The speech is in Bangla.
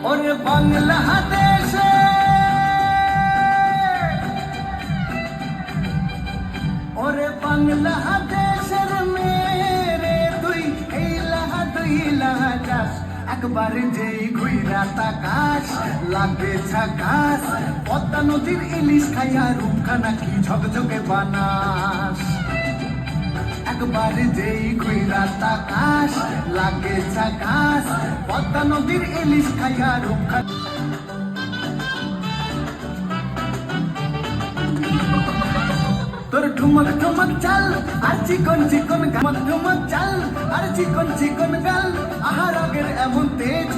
ওরে বাংলাদেশে ওরে বাংলাদেশের মেরে তুই এই লাহা দুই লাহা যাস একবার যেই ঘুইরা তাকাস লাগে ঝাকাস পদ্মা নদীর ইলিশ খাইয়া রূপখানা কি ঝকঝকে বানাস একবার যেই ঘুইরা তাকাস লাগে ঝাকাস পদ্মা নদীর ইলিশ খাইয়া রূপখানা তোর ঠুমক ঠুমক চাল আর চিকন চিকন ঠুমক ঠুমক চাল আর চিকন চিকন গাল আহার আগের এমন তেজ